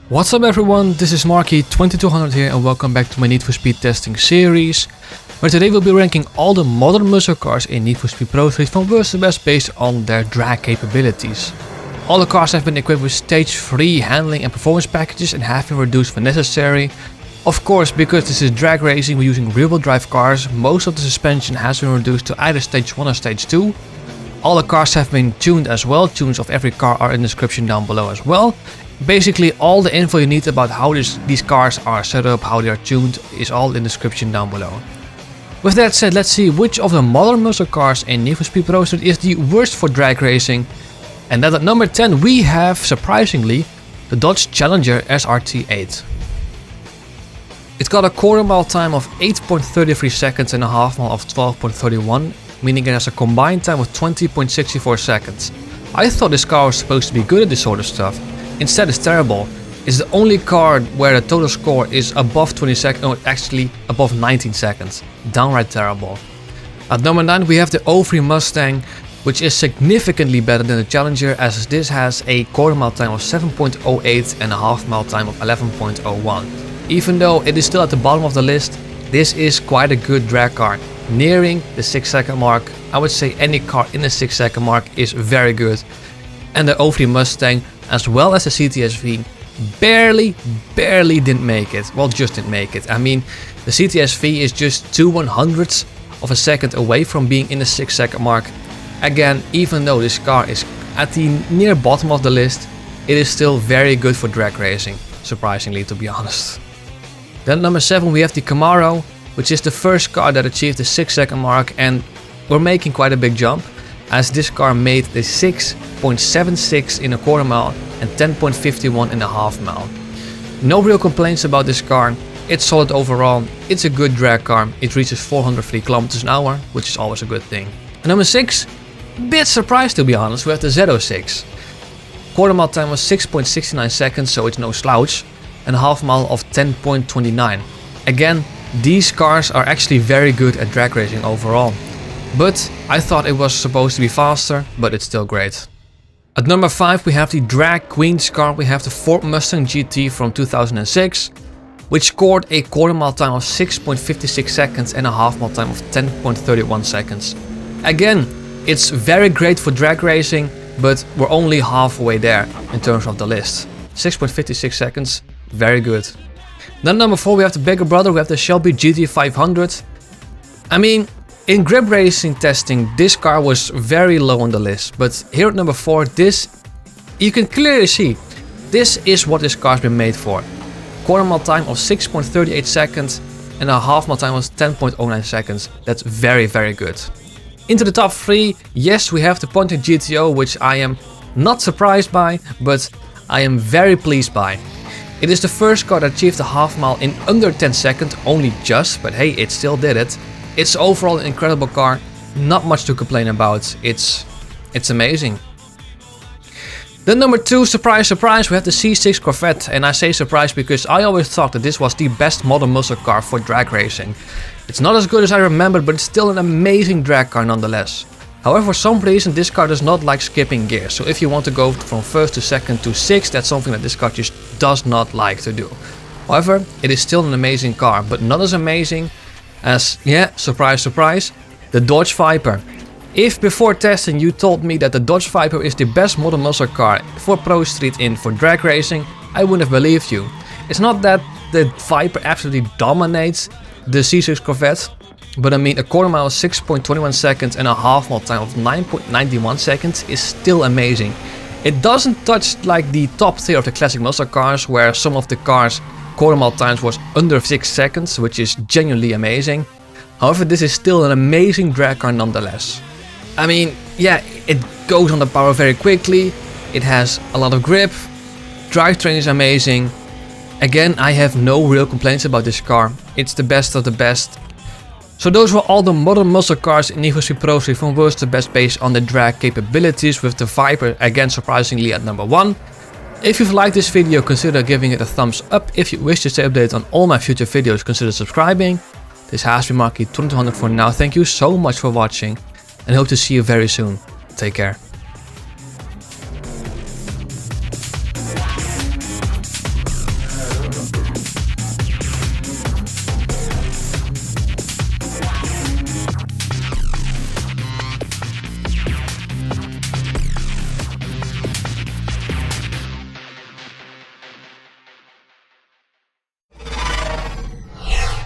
What's up everyone, this is Marky2200 here and welcome back to my Need for Speed testing series, where today we'll be ranking all the modern muscle cars in Need for Speed Pro Street from worst to best based on their drag capabilities. All the cars have been equipped with stage 3 handling and performance packages and have been reduced when necessary. Of course, because this is drag racing, we're using rear-wheel drive cars, most of the suspension has been reduced to either stage 1 or stage 2. All the cars have been tuned as well, tunes of every car are in the description down below as well. Basically all the info you need about how these cars are set up, how they are tuned, is all in the description down below. With that said, let's see which of the modern muscle cars in Need for Speed Pro Street is the worst for drag racing. And then at number 10 we have, surprisingly, the Dodge Challenger SRT8. It's got a quarter mile time of 8.33 seconds and a half mile of 12.31, meaning it has a combined time of 20.64 seconds. I thought this car was supposed to be good at this sort of stuff. Instead it's terrible. It's the only car where the total score is above 20 seconds, or actually above 19 seconds. Downright terrible. At number 9 we have the 03 Mustang, which is significantly better than the Challenger, as this has a quarter mile time of 7.08 and a half mile time of 11.01. Even though it is still at the bottom of the list, this is quite a good drag car. Nearing the 6 second mark, I would say any car in the 6 second mark is very good. And the 03 Mustang, as well as the CTS-V, barely didn't make it. Well, just didn't make it. I mean, the CTS-V is just 2/100ths of a second away from being in the 6 second mark. Again, even though this car is at the near bottom of the list, it is still very good for drag racing, surprisingly, to be honest. Then at number 7 we have the Camaro, which is the first car that achieved the 6 second mark, and we're making quite a big jump, as this car made the 6.76 in a quarter mile and 10.51 in a half mile. No real complaints about this car, it's solid overall, it's a good drag car, it reaches 403 km an hour, which is always a good thing. And number 6, bit surprised to be honest, we have the Z06. Quarter mile time was 6.69 seconds, so it's no slouch, and a half mile of 10.29. Again, these cars are actually very good at drag racing overall. But I thought it was supposed to be faster, but it's still great. At number 5 we have the drag queen's car, we have the Ford Mustang GT from 2006, which scored a quarter mile time of 6.56 seconds and a half mile time of 10.31 seconds. Again, it's very great for drag racing, but we're only halfway there in terms of the list. 6.56 seconds, very good. Then number 4 we have the bigger brother, we have the Shelby GT500. I mean, in grip racing testing this car was very low on the list, but here at number 4, this, you can clearly see, this is what this car's been made for. Quarter mile time of 6.38 seconds and a half mile time was 10.09 seconds. That's very good. Into the top 3, yes, we have the Pontiac GTO, which I am not surprised by, but I am very pleased by. It is the first car that achieved a half mile in under 10 seconds, only just, but hey, it still did it. It's overall an incredible car, not much to complain about, it's amazing. Then number 2, surprise surprise, we have the C6 Corvette, and I say surprise because I always thought that this was the best modern muscle car for drag racing. It's not as good as I remembered, but it's still an amazing drag car nonetheless. However, for some reason this car does not like skipping gears, so if you want to go from first to second to sixth, that's something that this car just does not like to do. However, it is still an amazing car, but not as amazing as, yeah, surprise surprise, the Dodge Viper. If before testing you told me that the Dodge Viper is the best modern muscle car for Pro Street for drag racing, I wouldn't have believed you. It's not that the Viper absolutely dominates the C6 Corvette, but I mean, a quarter mile of 6.21 seconds and a half mile time of 9.91 seconds is still amazing. It doesn't touch like the top tier of the classic muscle cars, where some of the cars quarter mile times was under 6 seconds, which is genuinely amazing. However, this is still an amazing drag car nonetheless. I mean, yeah, it goes on the power very quickly, it has a lot of grip, drivetrain is amazing. Again, I have no real complaints about this car, it's the best of the best. So those were all the modern muscle cars in Need for Speed Pro Street from worst to best based on the drag capabilities, with the Viper again surprisingly at number 1. If you've liked this video, consider giving it a thumbs up. If you wish to stay updated on all my future videos, consider subscribing. This has been Marky 2200 for now. Thank you so much for watching and hope to see you very soon. Take care.